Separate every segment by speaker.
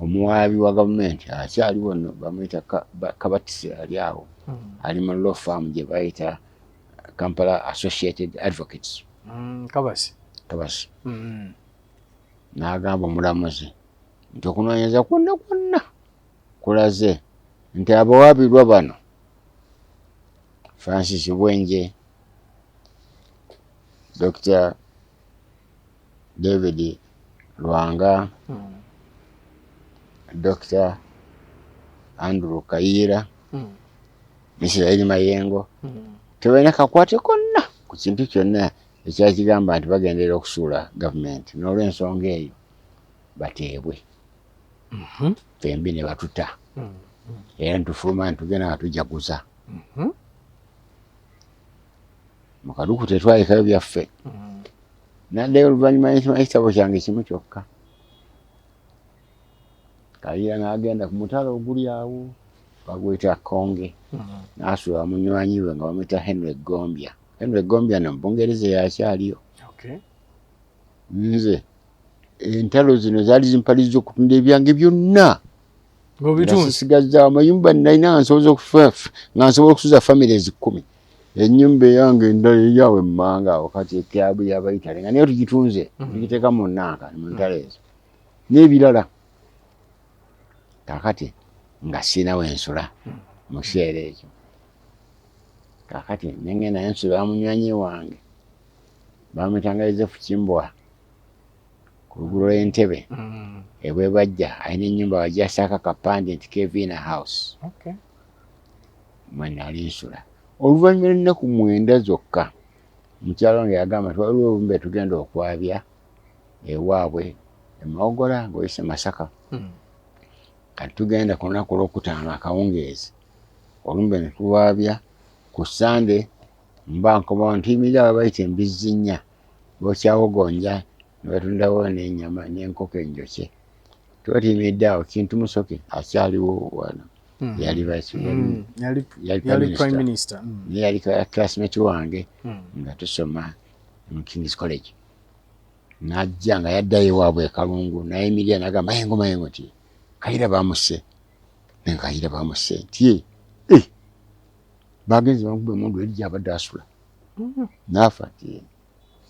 Speaker 1: omuwaabi wa gavumenti akyaliwo nno bamuyita Kabatisi ali awo ali mu law firm gye bayita Kampala Associated Advocates. Kabasi n'agamba omulamuzi nti okunoonyereza kwonna kulaze nti abawaabirwa bano Francis Bwenje, Dr. David Lwanga, Dr. Andrew Kayira, Israel Mayengo tebalina kakwate konna ku kintu kyonna ekyakigamba nti bagendera okusuula gavumenti, n'olw'ensonga eyo bateebwe fembi ne batuta era ntufuluma ntugenda nga tujaguza mu kaduku tetwalekayo byaffe naddayo oluvannyuma ekitabo kyange kimu kyokka. Kayira n'agenda ku mutalo oguli awo baguyita Konge n'asuula munywanyi we nga bamuyita Henry Gombya. Henry Gombya no Bungereza yakyaliyo. Nze entalo zino zaali zimpaliza okutunda ebyange byonna ngasisigazza amayumba nalina nga nsobola okusuza families 10. Ennyumba eyange endala eyawe emmanga awo kati ekyabu yabayitale nga nayo tugitunze tugiteeka mu nnanka mu ntalo ezo n'ebirala kakati nga sina wensula mu kiseera ekyo. Kakati nengenda nsula munywanyi wange bamuyitanga Joseph Kimbwa ku luguudo lw'Entebbe ebwe bajja alina ennyumba wagyasaka kapande nti Kevina House mwe nali nsula. Oluvannyuma lw'ennaku 9 zokka mukyalo wange yagamba nti waliwo obumbe tugenda okwabya ewaabwe Emawogola ng'oyise Masaka kati tugenda ku lunaku olwokutaano akawungeezi olumbe ne tuwaabya ku Sande mba nkomawo ntiyimirira ababayita embizzi 4 bokyawogonja ne batundawo n'ennyama n'enkoko enjokye twatiyimiridde awo Kintu Musoke akyaliwo wano yali prime minister yali classmate wange nga tusoma mu King's College najja nga yaddayo ewaabwe e Kalungu nayimirira n'agamba mayengo ti Kayira bamuse Kayira bamuse nti bagenzi bamukube emundu eri gy'abadde asula n'afa nti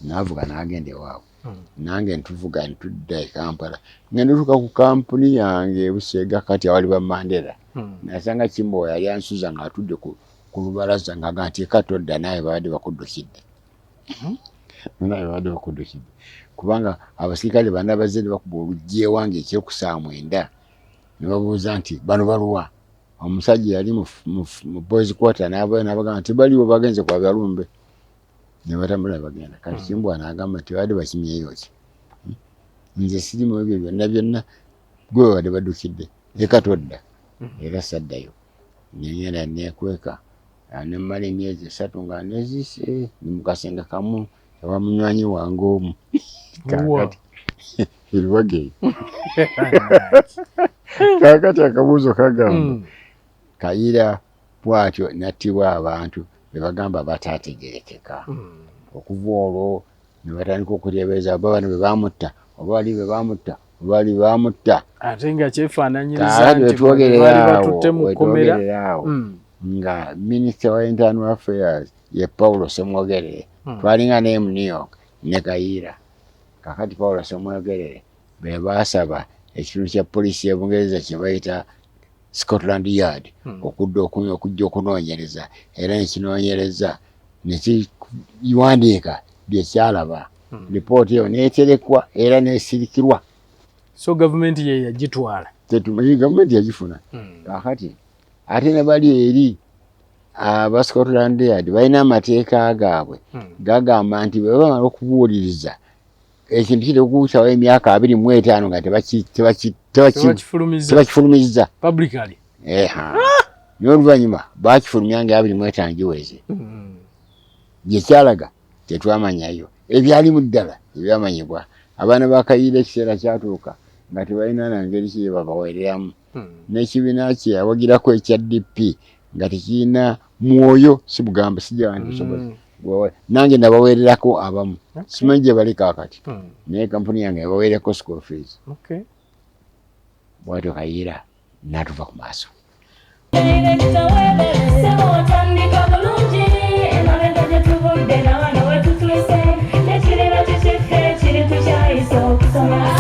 Speaker 1: n'avuga n'agenda ewaabwe nange ntuvuga ntudda e Kampala ngenda tuka ku kampuni yange e Busega kati awali ba Mandela nasanga Kimbo yali ansuza nga atudde ku lubalaza nga nti katodda naye babadde bakuddukidde kubanga abasirikale bana bazze ne bakuba oluggi ewange ekyokusaamu 9 ne babuuza nti bano baluwa. Omusajja yali mu boys quarter n'abagamba nti baliwo bagenze kwa Byalumbe ne batambula bagenda kati Kimbwa n'agamba nti badde bakimyeyo ki nze sirimu ebyo byonna gwe badde baddukidde ekatodda era saddayo nengenda nekweka nemmala emyezi 3 nga nezise ni mukasenga kamu ewa munywanyi wange omu kakati Irwage kakati akabuuzo kagamba Kayira bwatyo nattibwa abantu bebagamba bataategerekeka okuva olwo ne batandika okuteebereza baba ne bamutta obaali bamutta
Speaker 2: ate nga kyefaananyiriza nti bali batutte mu kkomera
Speaker 1: nga Minister wa Internal Affairs ye Paulo Semwogerere twalinga ne mu New York ne Kayira kakati Paulo Semwogerere be baasaba ekitundu kya poliisi y'Ebungereza kye bayita Scotland Yard okujja okunoonyereza era nekinoonyereza nekiwandiika byekyalaba lipooti eyo neeterekwa era neesirikirwa.
Speaker 2: So gavumenti ye yagitwala
Speaker 1: gavumenti yagifuna kakati ate ne bali eri aba Scotland Yard balina amateeka gaabwe gagamba nti bwe bamala okubuuliriza ekintu kiri okuyitawo emyaka 25 nga tebakifulumizza
Speaker 2: publicly
Speaker 1: n'oluvannyuma bakifulumya nga 25 giweze gyekyalaga tetwamanyayo ebyalimu ddala ebyamanyibwa abaana ba Kayira ekiseera kyatuuka nga tebalina nangeri ki babaweereramu n'ekibiina kye yawagirako ekya DP nga tekirina mwoyo si bugamba sijja nti nange nabaweererako abamu simanyi gye bali kaakati naye kampuni yange yabaweererako school fees bwatyo Kayiira n'atuva ku maaso.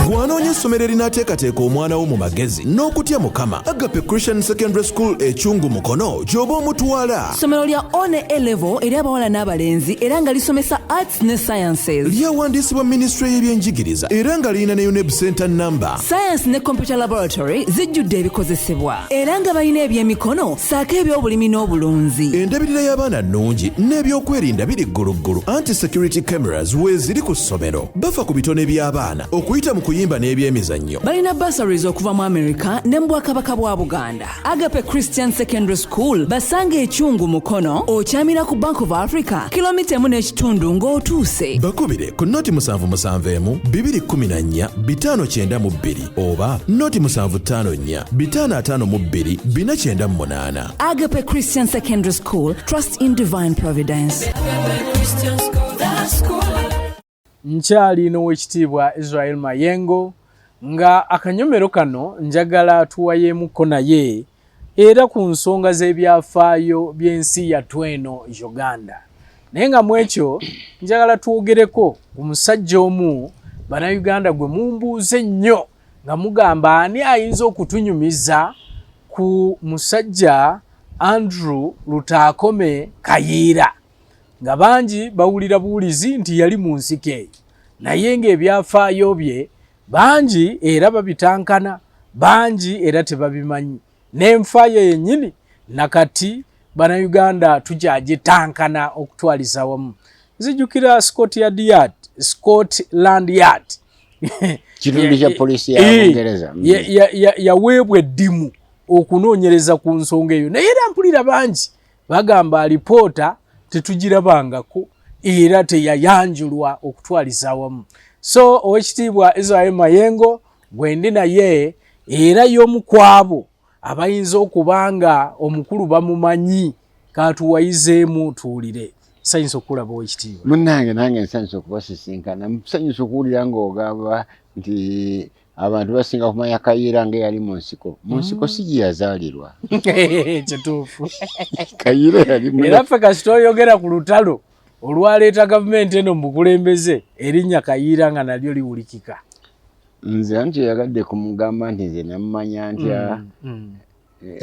Speaker 3: Bw'anoonya essomero erinaateekateeka omwana wo mu magezi n'okutya Mukama, Agape Christian Secondary School Ekyungu Mukono gy'oba omutwala.
Speaker 4: Ssomero lya one A-level eri abawala n'abalenzi era nga lisomesa arts ne sciences.
Speaker 3: Lyawandiisibwa Ministry y'ebyenjigiriza era nga lirina ne UNEB Center number.
Speaker 4: Science ne computer laboratory zijjudde ebikozesebwa era nga balina ebyemikono saako eby'obulimi n'obulunzi.
Speaker 3: Endabirira y'abaana nnungi n'ebyokwerinda biri gguluggulu. Anti-security cameras weeziri ku ssomero. Bafa ku bitone by'abaana okuyita mu kuyimba n'ebyemizannyo.
Speaker 4: Balina bursaries okuva mu America ne mu Bwakabaka bwa Buganda. Agape Christian Secondary School basanga Ekyungu Mukono okyamira ku Bank of Africa kilomita 1.5 ng'otuuse.
Speaker 3: Bakubire ku noti 771 214 592 oba noti 754 552 498.
Speaker 4: Agape Christian Secondary School, trust in divine providence.
Speaker 2: Nkyali n'owekitiibwa Israel Mayengo nga akanyomero kano njagala tuwayeemuko naye era ku nsonga z'ebyafaayo by'ensi yattu eno Uganda. Naye nga mu ekyo njagala twogereko ku musajja omu Bannayuganda gwe mumbuuze nnyo nga mugamba ani ayinza okutunyumiza ku musajja Andrew Lutakome Kayiira. Nga bangi bawulira buwulizi nti yali mu nsiko eyo naye ng'ebyafaayo bye bangi era babitankana, bangi era tebabimanyi. N'enfaayo yennyini nakati Bannayuganda tukyagitankana okutwaliza wamu. Nzijukira Scotland Yard
Speaker 1: kitundu kya poliisi ya Bungereza
Speaker 2: yaweebwa eddimu okunoonyereza ku nsonga eyo, naye era mpulira bangi bagamba alipoota tetugirabangako era teyayanjulwa okutwaliza wamu. So owekitiibwa Israel Mayengo gwendi naye era y'omu kwabo abayinza okubanga omukulu bamumanyi katuwayizeemu tuwulire. Nsanyusa okulaba owekitiibwa.
Speaker 1: Munnange nange nsanyusa okubasisinkana. Nsanyusa okuwulira ng'ogamba nti abantu basinga kumanya Kayiira ng'eyali mu nsiko. Mu nsiko si gye yazaalirwa.
Speaker 2: Kituufu.
Speaker 1: Kayiira yali mu
Speaker 2: era ffe kasita oyogera ku lutalo olwaleeta gavumenti eno mu bukulembeze erinnya Kayiira nga nalyo liwulikika.
Speaker 1: Nze nti yagadde kumugamba nti nze namumanya ntya.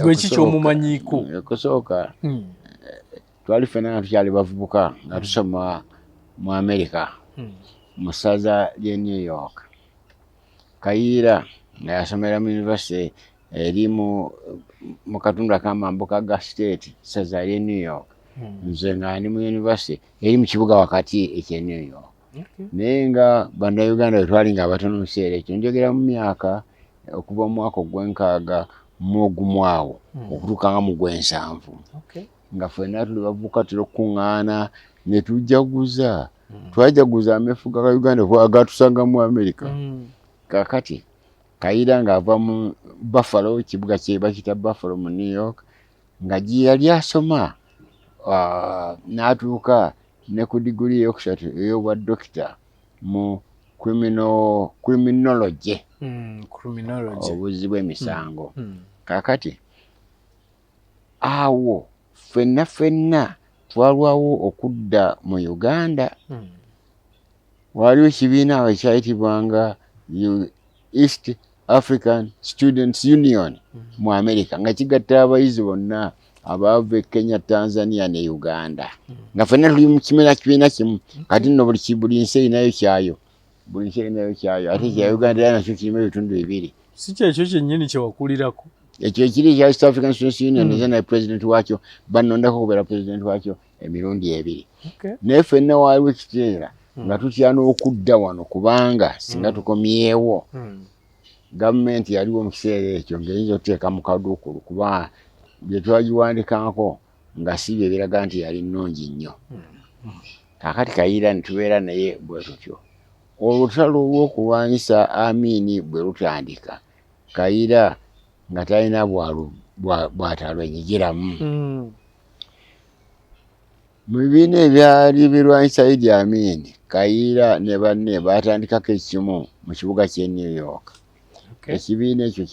Speaker 2: Gwe ki ky'omumanyiiko?
Speaker 1: Okusooka twali ffenna nga tukyali bavubuka nga tusoma mu America mu ssaza ly'e New York. Kayiira nga yasomera mu university eri mu katundu akamambuka ga state ssaza ly'e New York. Nze nga ndi mu university eri mu kibuga wakati eky'e New York. Naye nga Bannayuganda bwe twali nga abatono mu kiseera ekyo njogera mu myaka okuva mu mwaka ogw'enkaaga mu ogumu awo okutuuka nga mu gw'ensanvu. Nga ffenna tuli bavubuka tuli okukuŋŋaana ne tujaguza. Twajaguza ameefuga ga Uganda agatusanga mu America. Kakati Kayiira ng'ava mu Buffalo, kibuga kye bakiyita Buffalo mu New York, nga gye yali asoma n'atuuka ne ku diguli eyokusatu ey'obwa dokita mu criminology. Obuzzi bw'emisango. Kakati awo ffenna twalwawo okudda mu Uganda. Waliwo ekibiina awo ekyayitibwanga East African Students Union mu America nga kigatta abayizi bonna abava Kenya, Tanzania ne Uganda. Nga ffenna tuli mu kibiina kimu. Kati nno buli nsi erinayo kyayo. Buli nsi erinayo kyayo. Ate ekya Uganda era nakyo kirimu ebitundu bibiri.
Speaker 2: Si kyekyo kyennyini kye wakulirako.
Speaker 1: Ekyo ekiri ekya East African Students Union era naye president wakyo bannondako okubeera president wakyo emirundi ebiri. Naye ffenna waliwo ekiseera nga tutya n'okudda wano kubanga singa tukomyewo gavumenti yaliwo mu kiseera ekyo ng'eyinza okuteeka mu kaduukulu kuba bye twagiwandikako nga si bye biraga nti yali nnungi nnyo. Kaakati Kayiira ne tubeera naye bwe tutyo. Olutalo olw'okulwanyisa Amini bwe lutandika, Kayiira nga talina bw'atalwenyigiramu. Mu bibiina ebyali birwanyisa Idi Amin, Kayiira ne banne baatandikako ekimu mu kibuga ky'e New York. ekibiina ekyo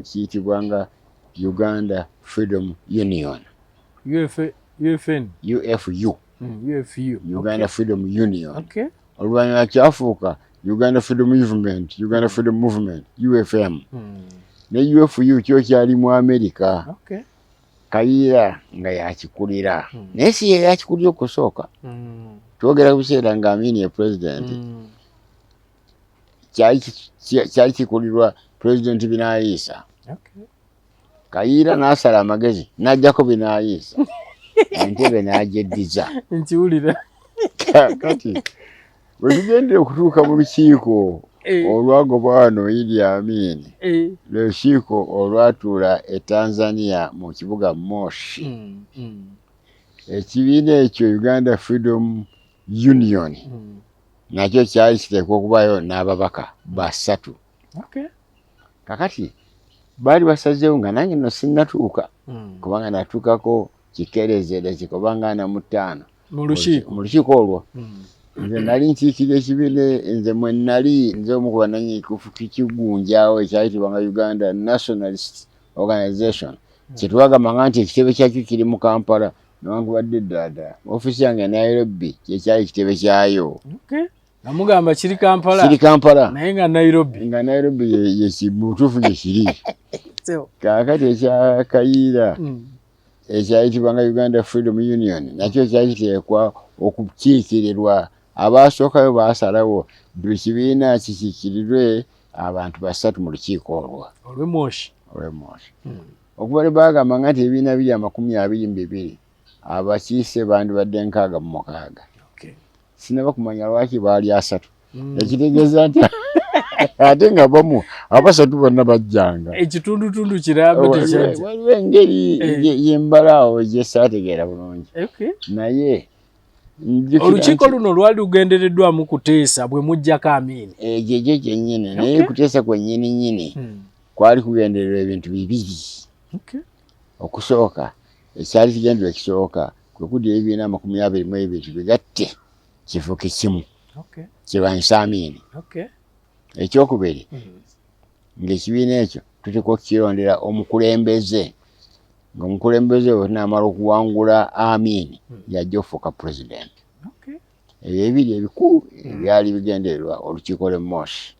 Speaker 1: kiyitibwanga Uganda Freedom Union.
Speaker 2: UFN.
Speaker 1: UFU.
Speaker 2: UFU.
Speaker 1: Uganda Freedom Union.
Speaker 2: Okay.
Speaker 1: Oluvannyuma kyafuuka Uganda Freedom Movement, Uganda Freedom Movement, UFM. Ne UFU kyo kyali mu Amerika.
Speaker 2: Okay.
Speaker 1: Kayiira nga yakikulira. Naye si ye yakikulira okusooka. Twogera ku biseera nga Amin ye president. Kyali kikulirwa President Binaisa.
Speaker 2: Okay.
Speaker 1: Kayiira n'asala amagezi n'ajjako Binaisa. Entebe n'agyeddiza.
Speaker 2: Nkiwulira.
Speaker 1: Kati bwe tugendera okutuuka mu lukiiko olwagoba wano Idi Amin, lukiiko olwatuula e Tanzania mu kibuga Moshi. Ekibiina ekyo Uganda Freedom Union nakyo kyali kiteekwa okubaayo n'ababaka basatu. Kakati baali basazeewo nga nange nno sinnatuuka kubanga natuukako kikeerezere kikobanga na mutaano mu lukiiko olwo. Nze nali nkiikirira ekibiina, nze mwe nali nze omu ku bannannyini kikigunjaawo ekyayitibwanga Uganda Nationalist Organization. Kyetwagambanga nti ekitebe kyakyo kiri mu Kampala newankubadde ddaada ofiisi yange Nairobi kyekyali ekitebe kyayo.
Speaker 2: Namugamba kiri Kampala.
Speaker 1: Kiri Kampala.
Speaker 2: Naye nga Nairobi.
Speaker 1: Nga Nairobi mutuufu gye kiri. Kaakati ekya Kayiira ekyayitibwanga Uganda Freedom Union nakyo kyali kiteekwa okukiikirirwa. Abaasookayo baasalawo buli kibiina kikiikirirwe abantu basatu mu lukiiko olwo.
Speaker 2: Olw'Emoshi.
Speaker 1: Okuba bagamba nti ebibiina biri 22 abakiise bandibadde 66. Sinaba kumanya lwaki baali 3. Ekitegeeza nti ate nga bamu abasatu bonna bajjanga.
Speaker 2: Ekitundutundu kirambe tekyajja.
Speaker 1: Waliwo engeri y'embalaawo gye saategeera bulungi. Naye
Speaker 2: olukiiko luno lwali lugendereddwamu kuteesa bwe mujjako Amin.
Speaker 1: Egyo kyennyini naye kuteesa kwennyini kwali kugendererwa ebintu bibiri. Okusooka ekyali kigendererwa ekisooka kwe kudira ebibiina 22 bigatte kifuuke kimu kirwanyisa Amin. Ekyokubiri ng'ekibiina ekyo tuteekwa okukirondera omukulembeze, ng'omukulembeze we tunaamala okuwangula Amin yajja okufuuka president. Ebyo ebiri ebikulu ebyali bigendererwa olukiiko lw'Emoshi.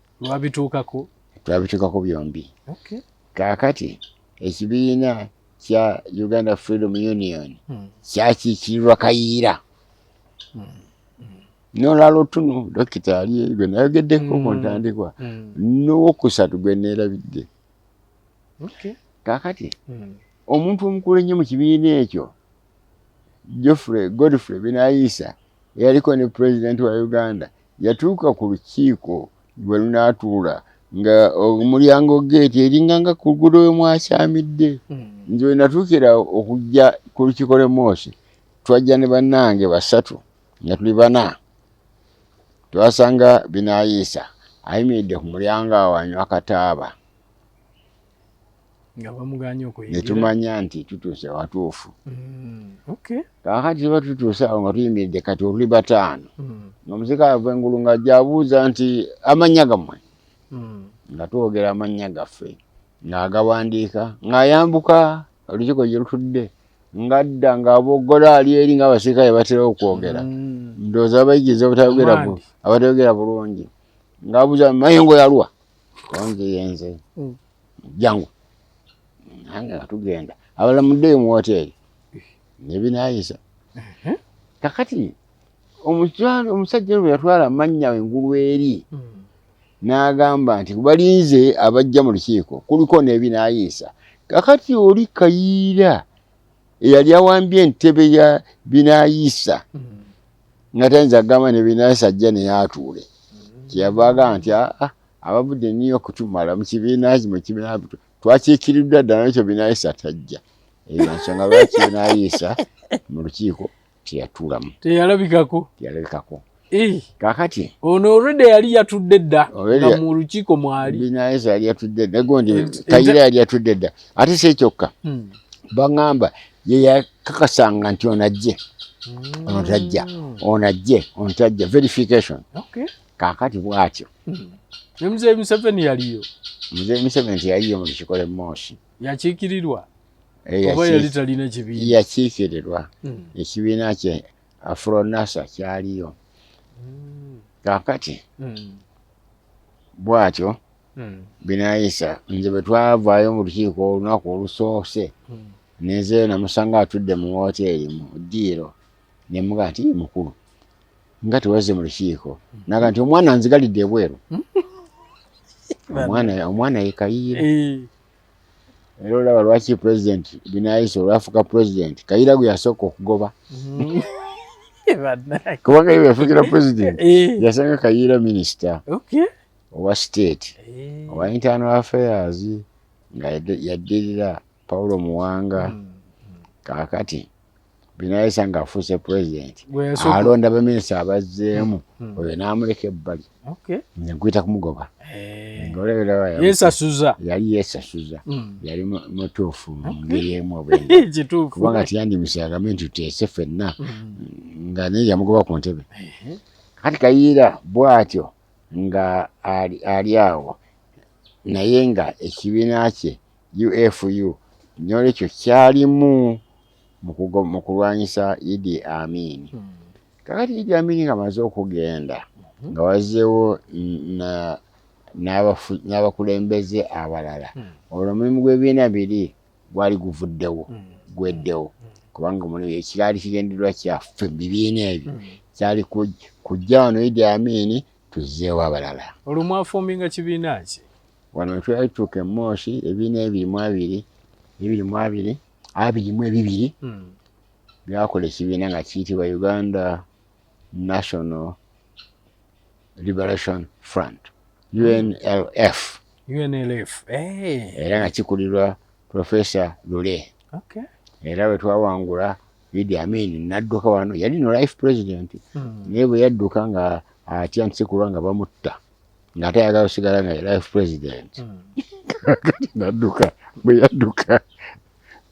Speaker 1: Twabituukako byombi. Kaakati ekibiina kya Uganda Freedom Union kyakiikirirwa Kayiira. N'olala otuno Dokita ali gwe nayogeddeko ku ntandikwa n'owokusatu gwe neerabidde. Kaakati omuntu omukulu ennyo mu kibiina ekyo Godfrey Binaisa eyaliko ne president wa Uganda yatuuka ku lukiiko bwe lunaatuula nga omulyango geeti eringanga ku luguudo we mwakyamidde. Nze we natuukira okujja ku lukiiko lw'Emoshi twajja ne bannange basatu nga tuli 4. Twasanga Binaisa ayimiridde ku mulyango awo anywa akataaba.
Speaker 2: Nga bamuganya okuyingira.
Speaker 1: Ne tumanya nti tutuuse watuufu. Kaakati tuba tutuuse awo nga tuyimiridde kati tuli 5. Ng'omusika ava engulu ng'ajja abuuza nti amannya gammwe. Nga twogera amannya gaffe ng'agawandiika ng'ayambuka olukiiko gye lutudde ng'adda ng'aboggola ali eri ng'abasirikale batera okwogera. Ndowooza abatayogera bulungi. Ng'abuuza Mayengo yalwa. Wanze yenze. Jangu. Nange nga tugenda. Abalamuddeyo mu woteeri. Ne Binaisa. Kakati omusajja bwe yatwala amannya engulu eri. N'agamba nti kubalinze abajja mu lukiiko kuliko ne Binaisa. Kakati oli Kayiira eyali awambye entebe ya Binaisa nga tayinza agamba ne Binaisa ajja ne yaatuule. Kyeyava agamba nti abavudde New York tumala mu kibiina kibiina twakiikiriddwa ddala n'ekyo Binaisa tajja. Eyo nsonga lwaki Binaisa mu lukiiko teyatuulamu.
Speaker 2: Teyalabikako.
Speaker 1: Kaakati
Speaker 2: ono already yali yatudde dda nga mu lukiiko mwali.
Speaker 1: Binaisa yali yatudde dda gundi Kayiira yali yatudde dda. Ate si kyokka baŋŋamba ye yakakasanga nti onajje ono tajja, onajje ono tajja, verification. Kaakati bw'atyo
Speaker 2: Ne Mzee Museveni yaliyo.
Speaker 1: Mzee Museveni yaliyo mu Kikole Moshi.
Speaker 2: Yakiikirirwa. Oba yali talina kibiina.
Speaker 1: Yakiikirirwa. Ekibiina kye Afro-NASA kyaliyo. Kakati bwatyo Binayisa nze bwe twavaayo mu lukiiko olunaku olusoose nezeeyo namusanga atudde mu woteeri mu ddiiro ne muga nti mukulu nga tewazze mu lukiiko naga nti omwana nzigalidde ebweru omwana yekayiira era olaba lwaki pulezidenti Binayisa olwafuuka pulezidenti Kayiira gwe yasooka okugoba kubanga ye yafuukira pulezidenti yasanga Kayiira minisita owa state owa internal affairs nga yaddirira Paulo Muwanga kakati Binayisa nga afuuse president alonda baminisita abazzeemu oyo n'amuleka ebbali nkuyita kumugoba yali yeesasuza yali mutuufu mu ngeri emu obwenda kubanga tiyandimisaga nti tuteese ffenna nga naye yamugoba ku ntebe kati Kayiira bw'atyo nga ali awo naye nga ekibiina kye UFU n'olwekyo kyalimu mu kulwanyisa Idi Amin. Kakati Idi Amin nga amaze okugenda nga wazzeewo n'abakulembeze abalala olwo omulimu gw'ebibiina biri gwali gweddewo kubanga omulimu ekyali kigendererwa kyaffe mu bibiina ebyo kyali kujja wano Idi Amin tuzzeewo abalala.
Speaker 2: Olwo mwafumbinga kibiina ki?
Speaker 1: Wano twali tutuuka e Moshi ebibiina abiri mu ebibiri byakola ekibiina nga kiyitibwa Uganda National Liberation Front UNLF era nga kikulirwa Professor Lule era bwe twawangula Idi Amin n'adduka wano yali no life president naye bwe yadduka nga atya nsikulwa nga bamutta ng'ate ayagala osigala nga life president n'adduka bwe yadduka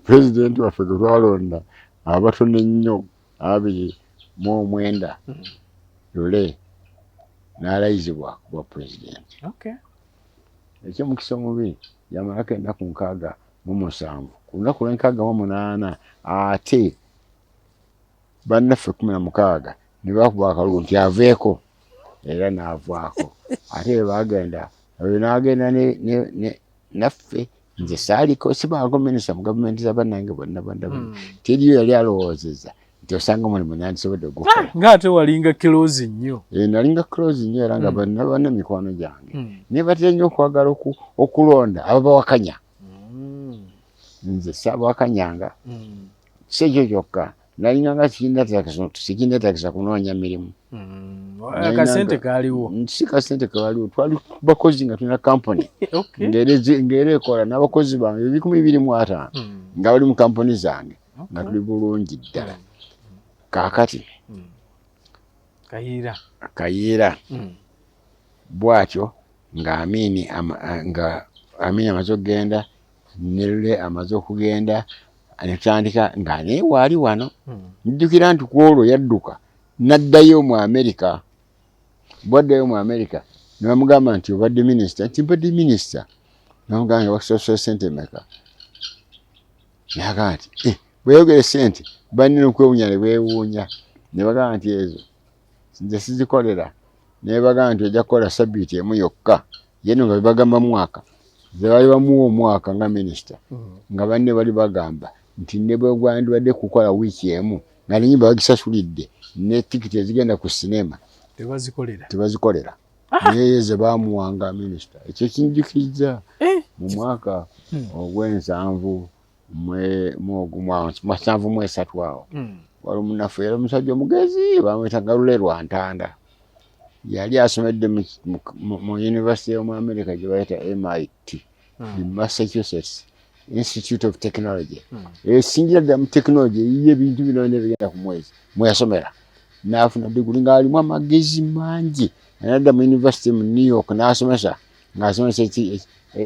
Speaker 1: president waffe gwe twalonda abatono ennyo 29 Lule n'alayizibwa kuba president. Ekyomukisa omubi yamalako ennaku 67 ku lunaku lw'68 ate bannaffe 16 ne bakuba akalulu nti aveeko era n'avaako ate bwe bagenda oyo n'agenda naffe nze saaliko sibaako minisita mu gavumenti za bannange bonna teriyo yali alowoozeza nti osanga omulimu nandisobodde ogukola
Speaker 2: ng'ate walinga close nnyo
Speaker 1: nalinga close nnyo era nga banna mikwano gyange naye batera nnyo okwagala okulonda ababawakanya nze saabawakanyanga si ekyo kyokka nalinganga sikindatakisa kunoonya mirimu
Speaker 2: akasente kaaliwo
Speaker 1: si kasente kaaliwo twali bakozi nga tulina kampuni ng'era ekola n'abakozi bange 225 nga bali mu kampuni zange nga tuli bulungi ddala kaakati Kayiira bw'atyo nga Amini amaze okugenda ne Lule amaze okugenda ne tutandika nga naye waali wano njjukira nti ku olwo yadduka n'addayo mu Amerika bw'addayo mu Amerika ne bamugamba nti obadde minisita nti mbadde minisita namugamba nti wakusasula ssente mmeka n'agamba nti bweyogere ssente banne okwewuunya ne beewuunya ne bagamba nti ezo nze sizikolera ne bagamba nti ojja kukola sabbiiti emu yokka ye no nga bebagamba mwaka ze bali bamuwa omwaka nga minisita nga banne bali bagamba nti ne bwe gwandibadde kukola wiiki emu nga n'ennyumba bagisasulidde ne tikiti ezigenda ku sinema tebazikolera naye ze baamuwanga minisita ekyo kinjukiriza mu mwaka ogw'7 awo wali omunafu era omusajja omugezi bamwetanga Lule Lwantanda yali asomedde mu University y'omu America gye bayita MIT Massachusetts Institute of Technology esingira ddala mu technology eyiye ebintu bino nebigenda ku mwezi mweyasomera n'afuna diguli ng'alimu amagezi mangi n'adda mu University mu New York n'asomesa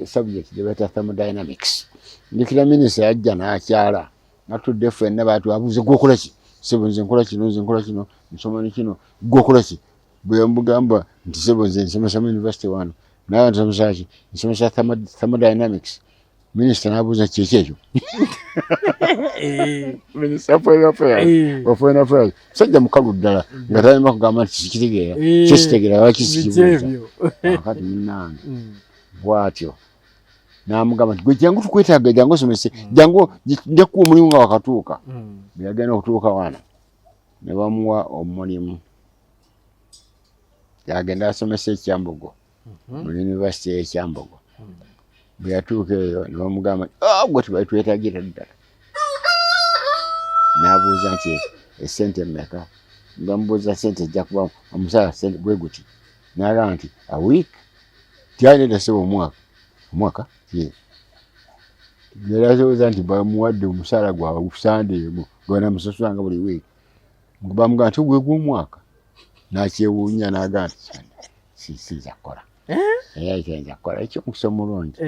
Speaker 1: subject gye bayita thermodynamics ndikira minisita yajja n'akyala natudde ffenna baatu abuuze gwokola ki sebo nze nkola kino nsoma ne kino gwokola ki bwe mbugamba nti sebo nze nsomesa mu university wano nawe nsomesa ki nsomesa thermodynamics minisita n'abuuza kyekyo minisita of foreign affairs sajja mukalu ddala nga talina kugamba nti sikitegeera kyekitegeera wakisikibuuza kati munnange bw'atyo n'amugamba nti gwe jangu tukwetaaga jangu osomese jangu njakuwa omulimu nga wakatuuka bwe yagenda okutuuka wano ne bamuwa omulimu yagenda asomesa ekyambogo mu yunivasite y'ekyambogo bwe yatuuka eyo ne bamugamba gwe tubali twetagira ddala n'abuuza nti esente mmeka bamubuuza sente ejja kuba omusaala sente bwe guti n'agamba nti a week tyaleta sebo omwaka yerasoboza nti bamuwadde omusaala gwabwe gusande emu gona musasulanga buli week bamugamba nti gwe gw'omwaka n'akyewuunya n'agamba nti sinza kukola kyenza kukola ekyo mukisa omulungi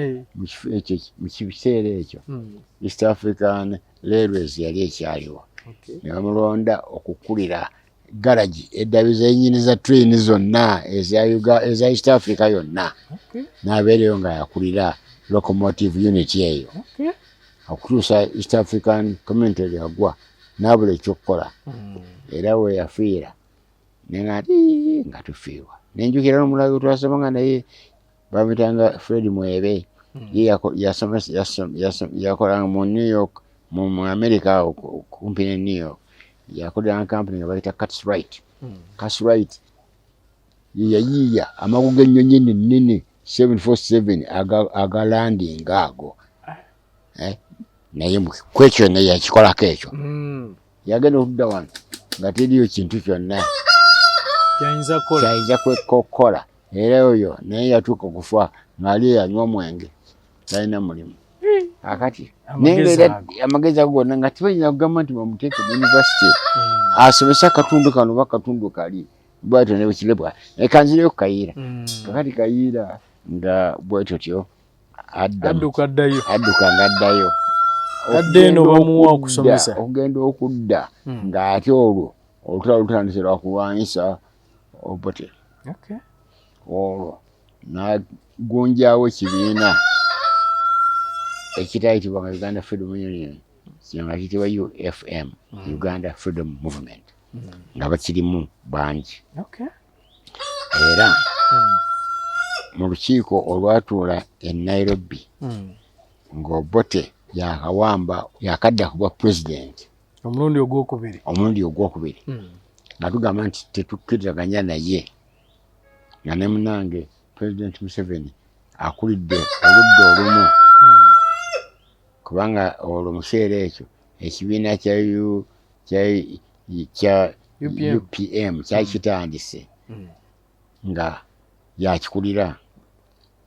Speaker 1: mu kiseera ekyo East African Railways yali ekyaliwo ne bamulonda okukulira garagi eddabiza ennyini za train zonna eza East Africa yonna n'abeereyo nga yakulira locomotive unit eyo okutuusa East African Community lyagwa n'abula ekyokukola era we yafiira nengati nga tufiirwa nenjukira n'omulala gwe twasomanga naye bamuyitanga Fred Mwebe yakolanga mu New York mu America kumpi ne New York yakolera company nga bayita Cartwright yayiiya amagu g'ennyonyi ennene 747 agalanding ago naye kwekyo naye yakikolako ekyo yagenda okudda wano nga teriyo kintu kyonna kyayinza kwekokola era oyo naye yatuuka okufa ng'ali yanywa omwenge talina mulimu akati nengera amagezi ago gonna nga tibayinza kugamba nti bamuteeke mu university asomesa akatundu kano oba akatundu kali bwatyo ne bwekirebwa ekanzireyo Kayiira kakati Kayiira nga bwetyo tyo adduka ng'addayo
Speaker 2: adde eno bamuwa okusomesa
Speaker 1: okugenda okudda ng'ate olwo olutalo lutandise lwakulwanyisa Obote olwo n'agonjaawo ekibiina ekitayitibwanga Uganda Freedom Union nga kiyitibwa UFM Uganda Freedom Movement nga bakirimu bangi era mu lukiiko olwatuula e Nairobi ng'Obote yakadda kuba president
Speaker 2: omulundi ogwokubiri nga tugamba nti tetukkirizaganya naye nga ne munange President Museveni akulidde oludda olumu kubanga olwo mu kiseera ekyo ekibiina kya UPM kyali kitandise nga yakikulira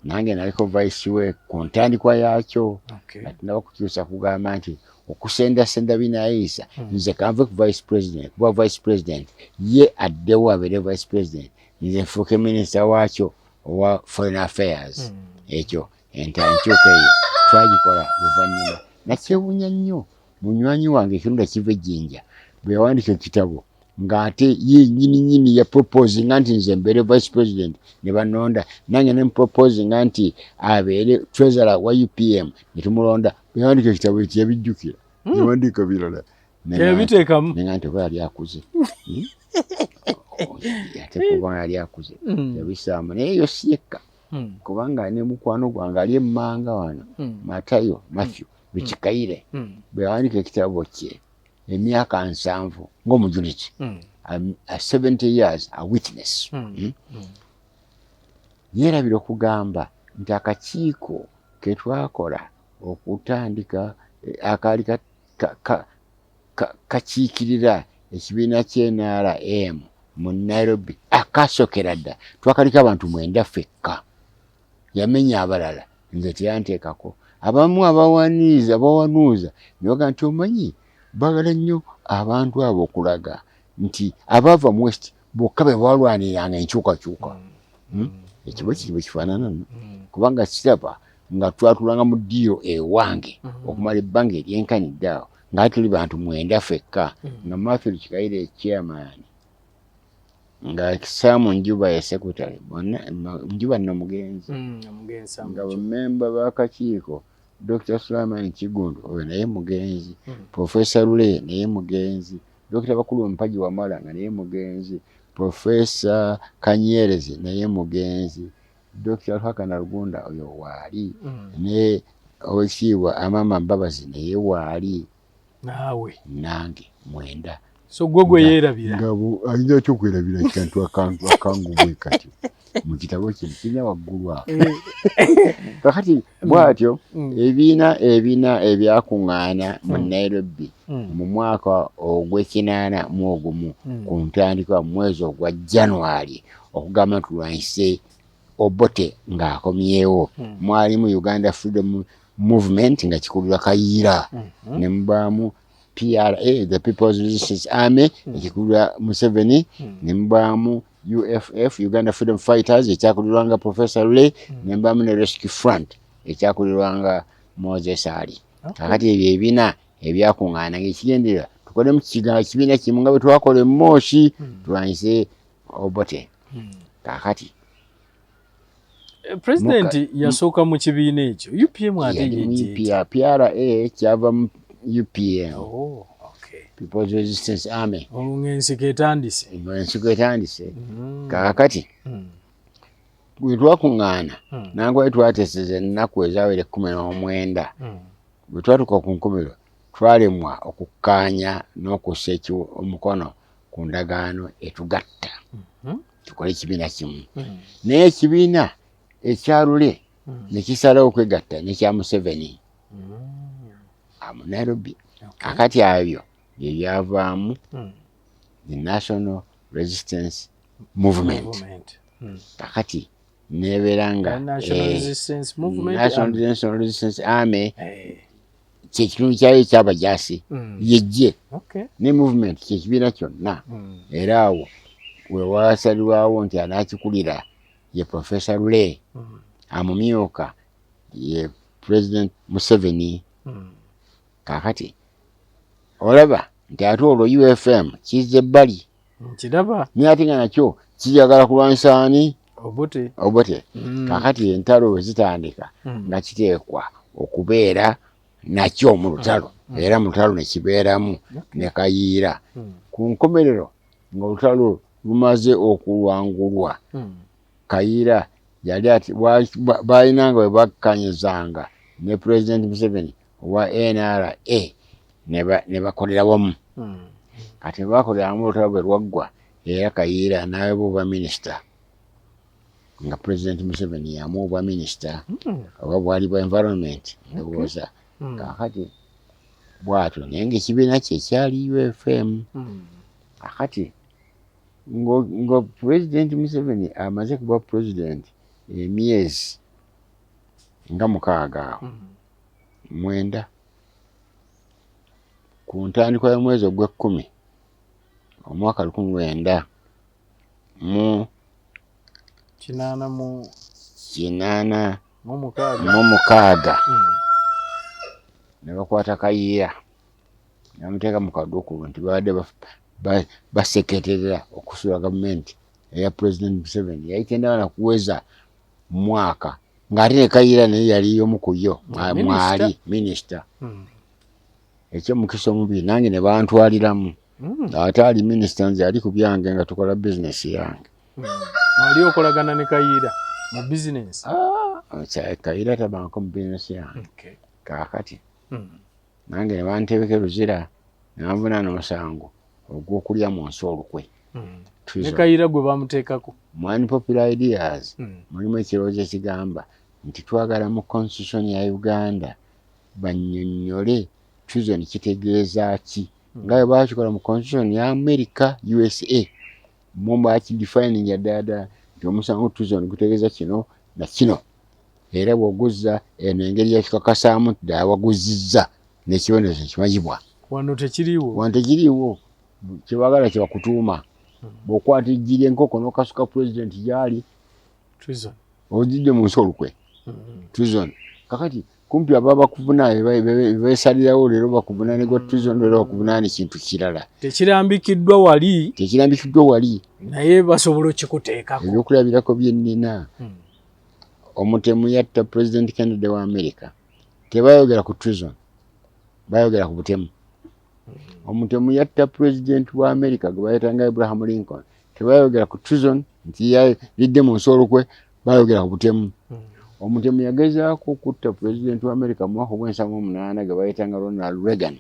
Speaker 2: nange naliko vice we ku ntandikwa yaakyo atinaba kukyusa kugamba nti okusendasenda binaayisa nze kanve ku vice president kuba vice president ye addewo abeere vice president nze nfuuke minisita waakyo owa foreign affairs ekyo enkyuka eyo twagikola luvannyuma nakyewuunya nnyo munywanyi wange ekirunda kiva ejjinja bwe yawandika ekitabo ng'ate ye nnyini ya proposinga nti nze mbeere vice president ne banonda nange ne proposinga nti abeere treasurer wa UPM ne tumulonda bwe yawandika ekitabo ekyo yabijjukira yawandiika birala yabiteekamu
Speaker 1: nenga nti oba yali akuze ate kuba yali akuze yabisaamu naye yo si yekka kubanga ne mukwano gwange ali emmanga wano Matayo Matthew Bikikaire bwe yawandika ekitabo kye emyaka 7 ng'omujuliti 70 years a witness yeerabira okugamba nti akakiiko ke twakola okutandika akaali kakiikirira ekibiina ky'NRM mu Nairobi akasookera dda twakaliko abantu 9 ffekka yamenya abalala nze teyanteekako abamu abawanuuza ne bagamba nti omanyi baagala nnyo abantu abo okulaga nti abaava mu West bokka be balwaniranga enkyukakyuka ekibo kiri bwe kifaanana kubanga kiraba nga twatulanga mu ddiiro ewange okumala ebbanga eryenkanidde awo nga tuli bantu 9 ffekka nga Matthew Kikaire chairman
Speaker 2: nga Samu Njuba ye secretary Njuba no mugenzi nga bamemba bakakiiko Dr. Sulaiman Kigundu oyo naye mugenzi Professor Lule naye mugenzi Dr. Bakulu Mpaji Wamala nga naye mugenzi Professor Kanyerezi naye mugenzi Dr. Hakana Rugunda oyo waali ne owekiibwa Amama Mbabazi naye waali
Speaker 5: naawe
Speaker 2: nange mwenda
Speaker 5: so gwe yeerabira
Speaker 2: ngabo ayinza kyokwerabira ekintu akangu bwe kati mu kitabo kino kirina waggulu awo kakati bwatyo ebiina ebyakuŋŋaana mu Nairobi mu mwaka ogw'ekinaana mu ogumu ku ntandikwa mu mwezi ogwa January okugamba tulwanyise Obote ng'akomyewo mwalimu Uganda Freedom Movement nga kikulirwa Kayiira ne mubaamu PRA the People's Resistance Army ekikulirwa Museveni ne mubaamu UFF Uganda Freedom Fighters ekyakulirwanga Professor Lule ne mubaamu ne Rescue Front ekyakulirwanga Moses Ali kakati ebyo ebiina ebyakuŋŋaana ng'ekigendera tukole mu kibiina kimu nga bwe twakola Moshi tulwanyise Obote kakati
Speaker 5: President yasooka mu kibiina ekyo UPM ate
Speaker 2: ye PRA kyava mu UPM People's Resistance Army
Speaker 5: ng'ensiko etandise
Speaker 2: kakati bwe twakuŋŋaana nangwa twateseza ennaku ezawere 19 bwe twatuuka ku nkomerero twalemwa okukkaanya n'okussa omukono ku ndagaano etugatta tukole ekibiina kimu naye ekibiina ekya Lule ne kisalawo okwegatta n'ekya Museveni mu Nairobi kakati abyo bye byavaamu the National Resistance Movement kakati nebeera nga National Resistance Army kyekitundu kyayo ekyabajaasi yejje ne movement kyekibiina kyonna era awo we wasalirwawo nti anaakikulira ye Professor Lule amumyuka ye President Museveni kakati olaba nti ate olwo UFM kizze ebbali
Speaker 5: kiraba
Speaker 2: naye ate nga nakyo kijagala kulwanyisa ani
Speaker 5: Obote
Speaker 2: kakati entalo we zitandika nga kiteekwa okubeera nakyo mu lutalo era mu lutalo ne kibeeramu ne Kayiira ku nkomerero ng'olutalo lumaze okulwangulwa Kayiira yali ati baalinanga bwe bakkanyizanga ne President Museveni owa NRA ne bakolera wamu kati bakolera wamu olutalo bwe lwaggwa era Kayiira n'aweebwa obwa minisita nga President Museveni yamuwa obwa minisita oba bwali bwa environment ndowooza kakati bwatyo naye ng'ekibiina kye kyali UFM kakati ngo President Museveni amaze kuba president emyezi nga 6 9 ku ntandikwa y'omwezi ogw'Ekkumi omwaka 1986 ne bakwata Kayiira ne bamuteeka mu kaduukulu nti babadde baseketerera okusula gavumenti eya President Museveni yayitenda na kuweza mwaka ng'ate ne Kayiira naye yali omu ku yo mwali minisita ekyo mukisa omubi nange ne bantwaliramu ate ali minisita nze ali ku byange nga tukola bizinesi yange
Speaker 5: ali okolagana ne Kayiira mu bizinesi
Speaker 2: Kayiira tabanko mu bizinesi yange kakati nange ne bantebeka Luzira ne banvunaana omusango ogw'okulya mu nsi olukwe
Speaker 5: ne Kayiira gwe bamuteekako
Speaker 2: mu unpopular ideas mulimu ekirowoozo ekigamba nti twagala mu constitution ya Uganda bannyonnyole treason kitegeeza ki nga bwe bakikola mu constitution ya America USA mu bakidefining ddala nti omusango treason gutegeeza kino na kino era bw'oguzza eno engeri yakikakasaamu ddala waguzizza n'ekibonerezo kimanyibwa
Speaker 5: wano tekiriiwo kyebagala kyebakutuuma bw'okwata ejjiri enkoko n'okasuka president gyali treason
Speaker 2: ojidde mu nsi olukwe treason kakati kumpi ababa kuvuna besalirawo leero bakuvuna ne gwa treason leero bakuvuna kintu kirala
Speaker 5: tekirambikiddwa wali naye basobola okikuteekako
Speaker 2: ebyokulabirako byennina omutemu yatta President Kennedy wa America tebayogera ku treason bayogera ku butemu omutemu yatta President wa America gwe bayitanga Abraham Lincoln tebayogera ku treason nti yalidde mu nsolo kwe bayogera ku butemu omutemu yagezaako okutta President wa America mu mwaka gw'78 gwe bayitanga Ronald Reagan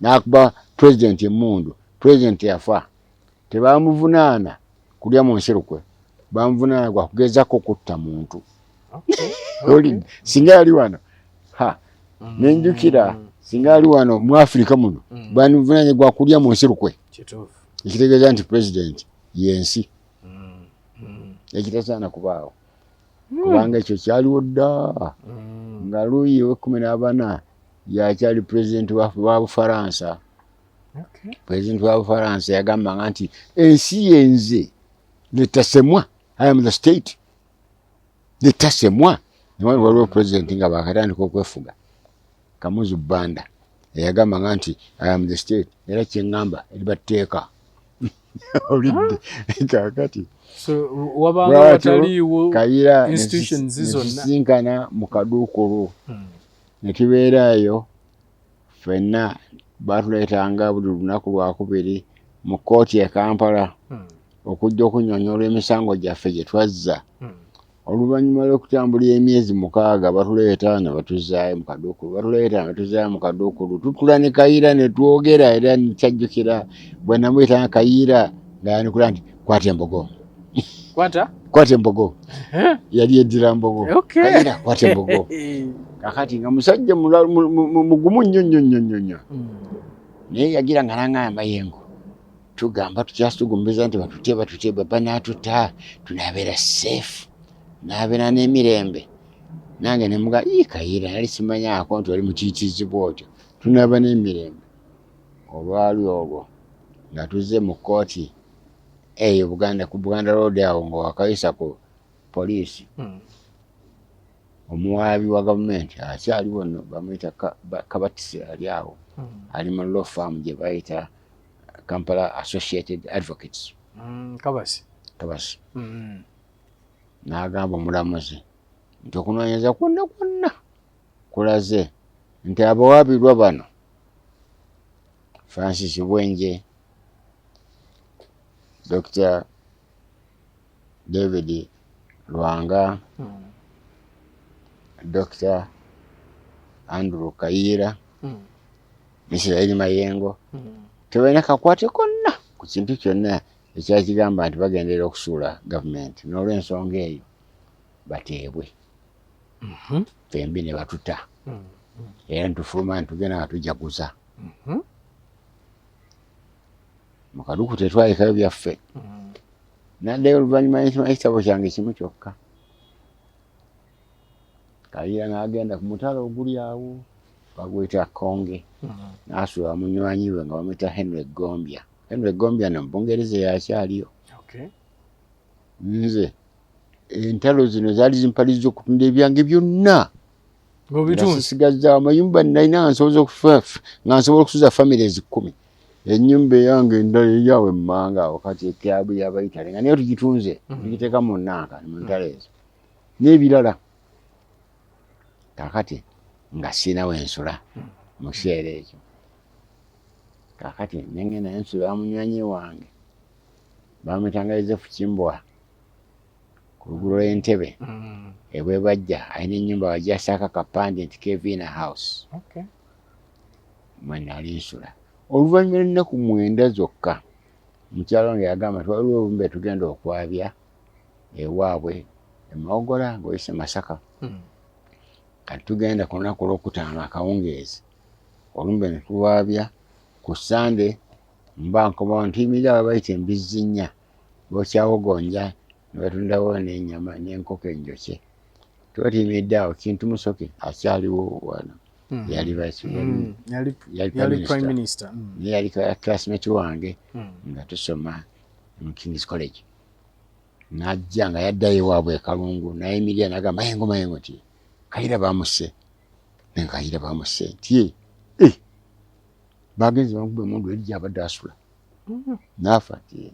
Speaker 2: n'akuba President emmundu President yafa tebamuvunaana kulya mu nsolo kwe bamuvunaana gwa kugezaako okutta muntu singa yali wano nenjukira singa yali wano mu Africa muno bamuvunaanye gwa kulya mu nsolo kwe ekitegeeza nti President yensi ekitasaana kubaawo kubanga ekyo kyaliwo dda nga Louis we-14 yakyali President wa Bufaransa. President wa Bufaransa yagambanga nti ensi yenze netasemwa, I am the state, netasemwa. Niwali waliwo President nga bakatandika okwefuga Kamuzu Banda yagambanga nti I am the state era kyeŋŋamba eribateeka olidde kakati
Speaker 5: so wabanga wataliiwo
Speaker 2: Kayira
Speaker 5: institutions zonna
Speaker 2: nesinkana mu Kaduukulu ne tubeerayo ffenna batuleetanga buli lunaku lwakubiri mu kkooti e Kampala okujja okunnyonnyola emisango gyaffe gye twazza oluvannyuma lw'okutambulira emyezi 6 batuleeta ne batuzaayo mu Kaduukulu tutula ne Kayira ne twogera era nekyajjukira bwe namuyitanga Kayira nga yanikula nti kwata embogo kwata embogo yali eddira mbogo Kayira kwata embogo kakati nga musajja mugumu nnyo naye yagira nga nangaya mayengo tugamba tukyasitugumbiza nti batute baba n'atutta tunabeera safe nabeera n'emirembe nange nemuga Kayira yali simanyaako nti wali mukiikizibwa otyo tunaaba n'emirembe olwali olwo nga tuzze mu kkooti eyo Buganda ku Buganda Road awo nga wakayisa ku poliisi omuwaabi wa gavumenti akyaliwo nno bamuyita Kabatisi ali awo ali mu law firm gye bayita Kampala Associated Advocates Kabasi n'agamba omulamuzi nti okunoonyeza kwonna kulaze nti abawaabirwa bano Francis Bwenje, Dr. David Lwanga, Dr. Andrew Kayira, Israeli Mayengo, tebalina kakwate konna ku kintu kyonna ekyakigamba nti bagendera okusuula gavumenti n'olw'ensonga eyo bateebwe fembi ne batuta era ntufuluma ntugenda nga tujaguza mu Kaduuku tetwalekayo byaffe naddayo oluvannyuma ekitabo kyange kimu kyokka Kayira n'agenda ku mutalo oguli awo baguyita Konge n'asuula munywanyi we nga bamuyita Henry Gombya no Bungereza yakyaliyo nze entalo zino zaali zimpaliza okutunda ebyange byonna ngasisigazza amayumba nalina nga nsobola okusuza families 10 ennyumba eyange endala eyawe emmanga awo kati ekyabu yabayitale nga naye tugitunze tugiteeka mu nnanka mu ntalo ezo n'ebirala kakati nga sinawo ensula mu kiseera ekyo kakati nengenda ensula munywanyi wange bamuyitanga Joseph Kimbwa ku luguudo lw'Entebbe ebwe bajja alina ennyumba wajasaaka kapande nti Kevina House mwe nali nsula oluvannyuma lw'ennaku 9 zokka mukyalo wange yagamba nti waliwo obumbe tugenda okwabya ewaabwe Emawogola ng'oyise Masaka kati tugenda ku lunaku olw'okutaano akawungeezi olumbe ne tuwaabya ku Sande mba nkomawo ntiyimirira aba bayita embizzi 4 bokyawogonja ne batundawo n'ennyama n'enkoko enjokye tuba tuyimiridde awo Kintu Musoke akyaliwo wano yali prime minister yali classmate wange nga tusoma mu King's College n'ajja nga yaddayo ewaabwe e Kalungu nayimirira n'agamba Mayengo ti Kayira bamuse Nekayira bamusenti bagenze bamukube mundu eri gyabadde asula naafa ati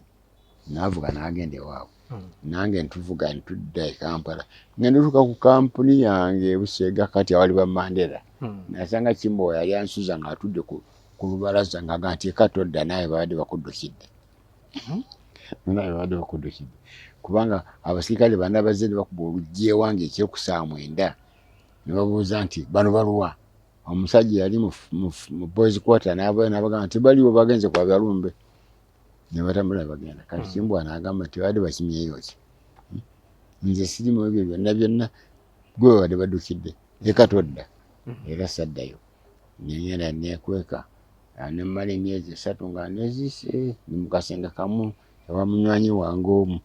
Speaker 2: naavuga n'agenda ewaabwe nange ntuvuga ntudda e Kampala ngenda tuka ku kampuni yange Busega kati awali ba Mandela nasanga Kimbo yali ansuza ng'atudde ku lubalaza ng'agamba nti katodda naye babadde bakuddukidde naye babadde bakuddukidde kubanga abasirikale bana bazze ne bakuba oluggi ewange ekyokusaamu 9 ne babuuza nti bano baluwa omusajja yali mu boys quarter n'abagamba nti baliwo bagenze kwa Byalumbe ne batambula bagenda kati Kimbo anagamba nti babadde bakimyeyo ki nze sirimu ebyo byonna gwe babadde baddukidde ekatodda era saddayo nengenda nekweka nemmala emyezi 3 nga nezise ni mukasenga kamu ewa munywanyi wange omu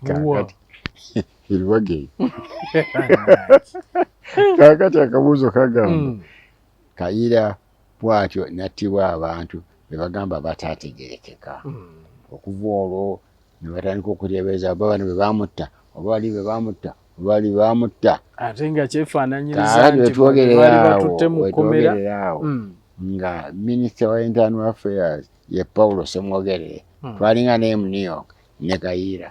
Speaker 2: kakati iriwage kakati akabuuzo kagamba Kayira bwatyo nattibwa abantu bebagamba bataategerekeka okuva olwo ne batandika okuteebereza babano be bamutta obaali be bamutta obaali bamutta
Speaker 5: ate nga kyefaananyiriza nti baali batutte mu kkomera
Speaker 2: nga minisita wa internal affairs ye Paulo Semwogerere twalinga naye mu New York ne Kayira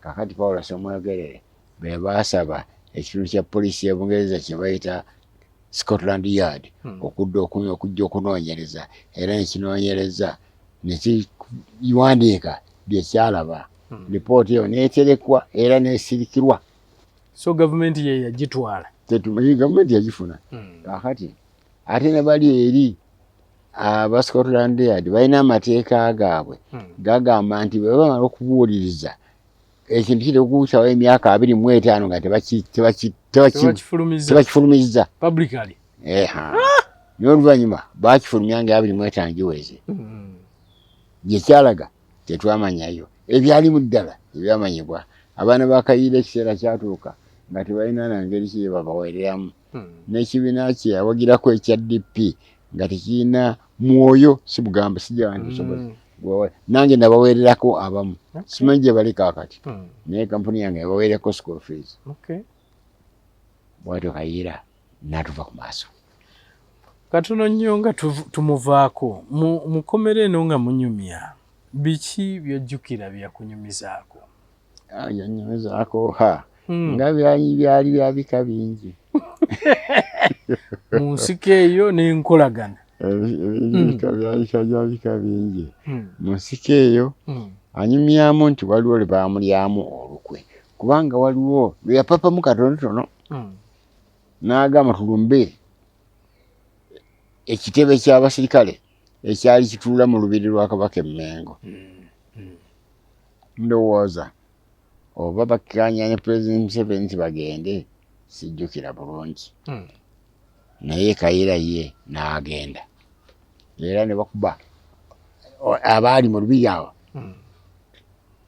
Speaker 2: kakati Paulo Semwogerere be baasaba ekitundu kya poliisi y'Ebungereza kye bayita Scotland Yard okujja okunoonyereza era nekinoonyereza nekiwandiika byekyalaba lipooti eyo neeterekwa era neesirikirwa
Speaker 5: so gavumenti ye yagitwala
Speaker 2: gavumenti yagifuna kakati ate ne bali eri aba Scotland Yard balina amateeka gaabwe gagamba nti bwe bamala okubuuliriza ekintu kiri okuyitawo emyaka 25 nga tebakifulumiza
Speaker 5: publicly
Speaker 2: n'oluvannyuma bakifulumya nga 25 giweze gyekyalaga tetwamanyayo ebyalimu ddala ebyamanyibwa abaana ba Kayira ekiseera kyatuuka nga tebalina nangeri ki babaweereramu n'ekibiina kye yawagirako ekya DP nga tekirina mwoyo si bugamba sijja ntibusobozi nange nabaweererako abamu simanyi gye bali kaakati naye kampuni yange yabaweererako school fees bwatyo Kayira n'atuva ku maaso
Speaker 5: katono nnyo nga tumuvaako mu kkomera eno nga munyumya biki byojjukira byakunyumizaako
Speaker 2: yanyumizaako nga byali bya bika bingi
Speaker 5: mu nsiko eyo n'enkolagana
Speaker 2: bika bingi mu nsiko eyo anyumyamu nti waliwo lwe baamulyamu olukwe kubanga waliwo lwe yapapamu katonotono n'agamba tulumbe ekitebe ky'abasirikale ekyali kituula mu lubiri lwa Kabaka Mengo ndowooza oba bakkanya ne President Museveni nti bagende sijjukira bulungi naye Kayira ye n'agenda era ne bakuba abaali mu lubiri awo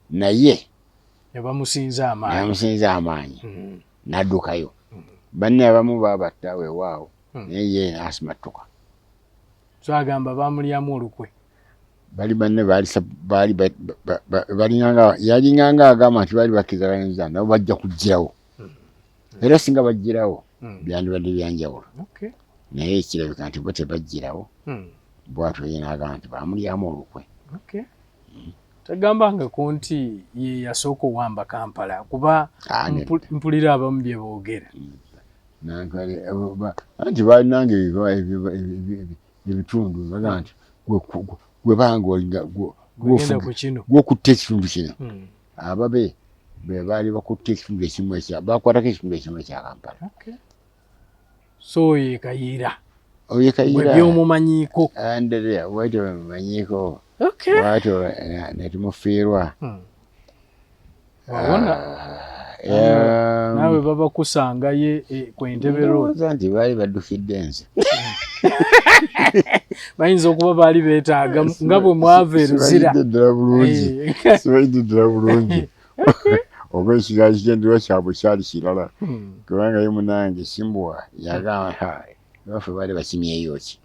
Speaker 2: naye
Speaker 5: yabamusinza
Speaker 2: amaanyi n'addukayo banne abamu baabatta weewaawo naye ye n'asimattuka
Speaker 5: so agamba baamulyamu olukwe
Speaker 2: bali banne yalinganga agamba nti baali bakkirizaganyiza nabo bajja kugirawo era singa bajjirawo byandibadde byanjawulo naye ekirabika nti bo tebajjirawo bwatyo ye n'agamba nti baamulyamu olukwe
Speaker 5: tagambangako nti ye yasooka owamba Kampala kuba mpulira abamu bye boogera
Speaker 2: anti balinanga ebitundu baga nti gwe banga olinga gwokutta ekitundu kino ababe be baali bakutta ekitundu ekimu bakwatako ekitundu ekimu ekya Kampala
Speaker 5: so ye Kayira
Speaker 2: Kayira
Speaker 5: byomumanyiiko
Speaker 2: anderea bwatyo bemumanyiiko bwatyo netumufiirwa
Speaker 5: wabona naawe baba kusangaye ku Entebbe Road
Speaker 2: nti baali baddukidde nze
Speaker 5: bayinza okuba baali beetaaga nga bwe mwava eruzira
Speaker 2: sibaidde ddala bulungi oba ekigaali ky'endirwa kyabwe kyali kirala kubanga ye munange Simbwa yagamba baffe baali bakimyeyo ki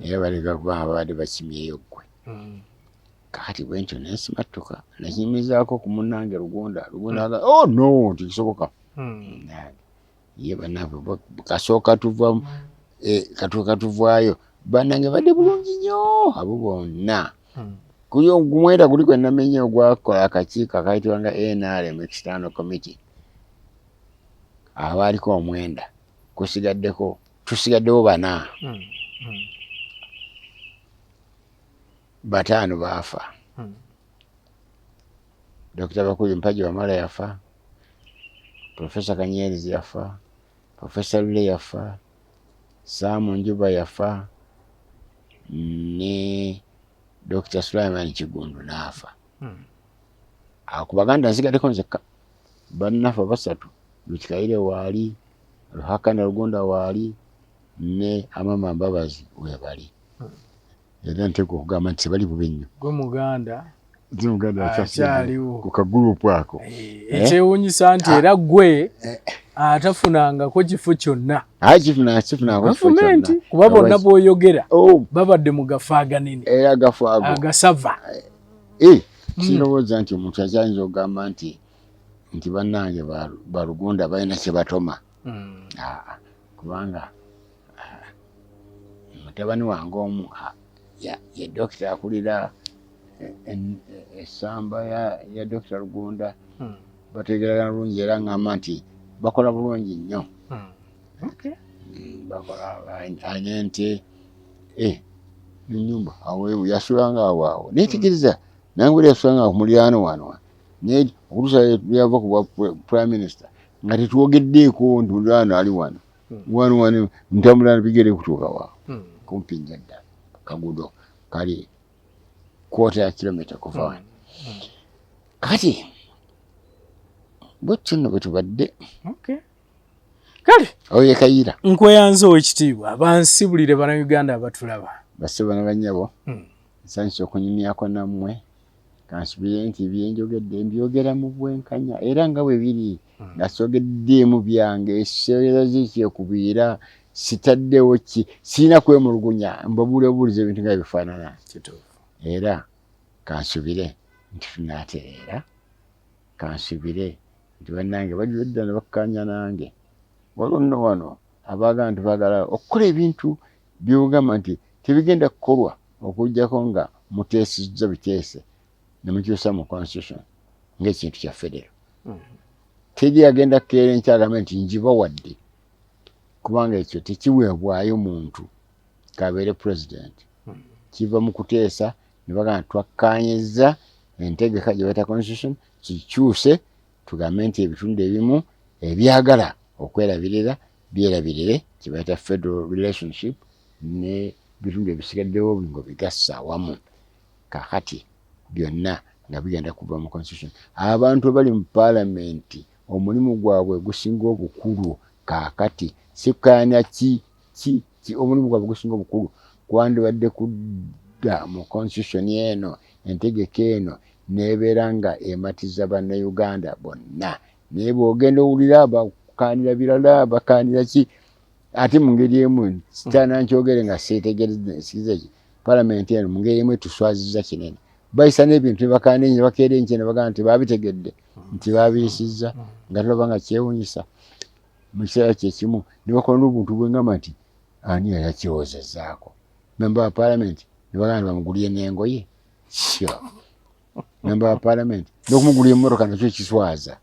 Speaker 2: era baleka kubanga babadde bakimyeyo ggwe kakati bwentyo nensimattuka nakinyumizaako ku munnange Lugonda aga no tikisoboka ye bannaffe kasooka tuva katuvaayo bannange badde bulungi nnyo abo bonna kuyo gumwera guliko namenye ogwakola akakiiko akayitibwanga NRM External Committee abaaliko omwenda tusigaddewo bana bataano baafa Dr. Bakuli Mpaji Wamala yafa, Professor Kanyerezi yafa, Professor Lule yafa, Samu Njuba yafa, ne Dr. Sulaiman Kigundu nafa. Akubaganda nsigaddeko nzekka bannafa basatu, Lukikaire waali, Ruhakana Rugunda waali, ne Amama Mbabazi webali. Era nteko okugamba nti bali bubi nnyo.
Speaker 5: Gwe Muganda
Speaker 2: akyaliwo ku kagurupu ako.
Speaker 5: Ekyewuunyisa nti era gwe atafunangako kifo kyonna.
Speaker 2: Kifunako
Speaker 5: gavumenti kuba bonna bw'oyogera babadde mu gafo aganene.
Speaker 2: Era gafo ago
Speaker 5: agasava.
Speaker 2: Kirowooza nti omuntu akyayinza okugamba nti bannange balugunda balina kye batoma. Kubanga mutabani wange omu ye dokita akulira essamba ya Dr. Rugunda bategeragana bulungi era ngamba nti bakola bulungi nnyo. Bakola ente n'ennyumba awo yasulanga awo neetegereza nange buli yasulanga ku muliraano wano naye okutuusa yava ku Prime Minister nga tetwogeddeeko nti muliraano ali wano ntambula bigere kutuuka waawo kumpi nnyo ddala kagudo kali quarter ya kilometer kuva wano. Kati bwetyo nno bwe tubadde
Speaker 5: kale
Speaker 2: oye Kayira
Speaker 5: nkweyanze ow'ekitiibwa bansibulire bannayuganda abatulaba
Speaker 2: basse bana bannyabo nsanyusa okunyumyako nammwe kansubire nti byenjogedde mbyogera mu bwenkanya era nga bwe biri nasogeddeemu byange esseerera zikyekubiira sitaddewo sirina kwemulugunya mbabuulibuuliza ebintu nga bifaanana era kansubire nti tunaatereera kansubire nti bannange bajula edda ne bakkanya nange waliwo nno wano abaagala nti baagala okukola ebintu byogamba nti tebigenda kukolwa okuggyako nga muteesezza biteese ne mukyusa mu constitution ng'ekintu kya federo. Teri agenda kukeera enkyagamba nti njibawadde kubanga ekyo tekiweebwayo muntu kabeere president. Kiva mu kuteesa ne bagamba twakkaanyizza entegeka gye bayita constitution kikyuse tugambe nti ebitundu ebimu ebyagala okwerabirira byerabirire kye bayita federal relationship ne bitundu ebisigaddewo ngo bigassa awamu kakati byonna nga bigenda kuva mu constitution. Abantu bali mu parliament omulimu gwabwe gusinga obukulu kakati sikkaanya omulimu gwabwe gusinga obukulu kwandibadde kudda mu constitution eno entegeka eno nebeera nga ematiza bannayuganda bonna naye bw'ogenda owulira bakaanira birala bakaanira ate mu ngeri emu sitaana nkyogere nga seetegereza ki palamenti eno mu ngeri emu etuswazizza kinene bayisa n'ebintu ne bakaana ne bakeera enkye ne bagamba nti baabitegedde nti baabiyisizza nga tulaba nga kyewuunyisa mu kiseera kyekimu ne bakola n'obuntu bwengamba nti ani yakirowoozezaako memba wa palamenti ne bagamba nti bamugulire n'engoye memba wa palamenti n'okumugulira emmotoka nakyo kiswaza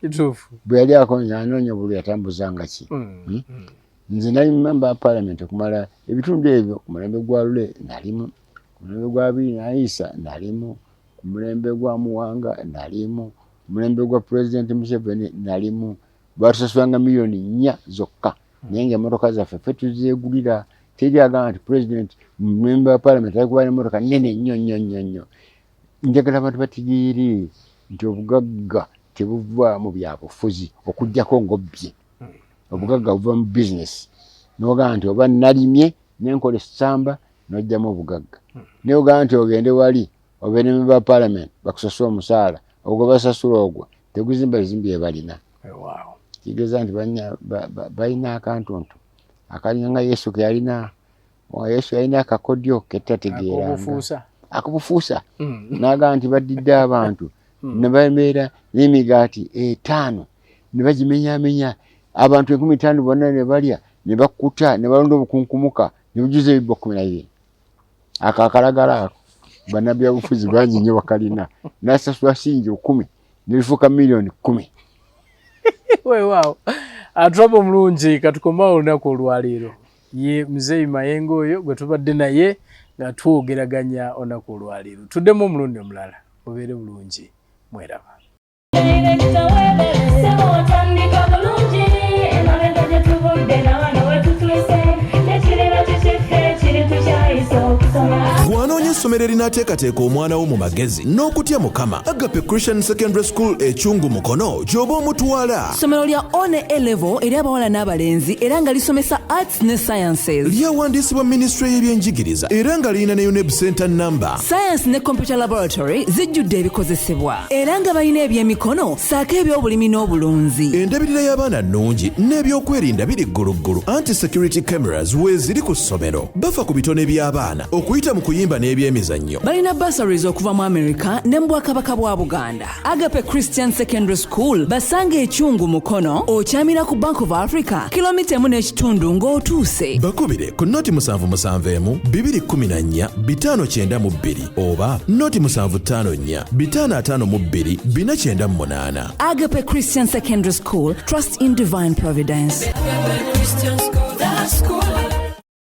Speaker 2: bwe yali anoonya buli yatambuzanga ki. Nze nali memba wa palamenti okumala ebitundu ebyo ku mulembe gwa Lule nalimu, ku mulembe gwa Biina Isa nalimu, ku mulembe gwa Muwanga nalimu, ku mulembe gwa President Museveni nalimu. Batusasulanga miliyoni 4 zokka naye ng'emmotoka zaffe ffe tuzeegulira. Teri agamba nti president memba wa palamenti ali kuba n'emmotoka nnene nnyo. Njagala abantu bategeere nti obugagga tebuva mu byabufuzi okuggyako ng'obbye. Obugagga buva mu business. N'ogamba nti oba nalimye nenkola essamba n'ojjamu obugagga. Naye ogamba nti ogende wali obe ne memba wa palamenti bakusasula omusaala ogwo basasula ogwo teguzimba bizimbi bye balina. Kigeza nti balina akantuntu akalinga nga Yesu ke yalina. Yesu yalina akakodyo ketategeeranga akubufuusa n'agamba nti baddidde abantu ne babeera n'emigaati 5 ne bagimenyaamenya abantu 15 bonna ne balya ne bakuta ne balonda obukunkumuka ne bujuza ebibbo 12 akakalagala banabya bufuzi bangi nnyo bakalina nasasula singi 10 nilifuka milioni 10
Speaker 5: wow atrobo mulungi katukoma olunaku olwaleero ye Mzee Mayengo oyo gwe tubadde naye nga twogeraganya olunaku olwaleero tuddemu omulundi omulala mubeere bulungi mweraba.
Speaker 3: Bw'anoonya essomero erinaateekateeka omwana wo mu magezi n'okutya Mukama, Agape Christian Secondary School Ekyungu Mukono gy'oba omutwala.
Speaker 4: Ssomero lya one A-level eri abawala n'abalenzi era nga lisomesa arts ne sciences.
Speaker 3: Lyawandiisibwa Ministry y'ebyenjigiriza era nga lirina ne UNEB Center number.
Speaker 4: Science ne computer laboratory zijjudde ebikozesebwa era nga balina ebyemikono saako eby'obulimi n'obulunzi.
Speaker 3: Endabirira y'abaana nnungi n'ebyokwerinda biri gguluggulu. Anti-security cameras weeziri ku ssomero. Bafa ku bitone by'abaana okuyita mu kuyimba n'ebyemizannyo.
Speaker 4: Balina bursaries okuva mu America ne mu Bwakabaka bwa Buganda. Agape Christian Secondary School basange Ekyungu Mukono okyamira ku Bank of Africa kilomita 1.5 ng'otuuse.
Speaker 3: Bakubire ku noti 771 214 592 oba noti 754 552 498.
Speaker 4: Agape Christian Secondary School, trust in divine providence.
Speaker 6: Agape Christian School, that school.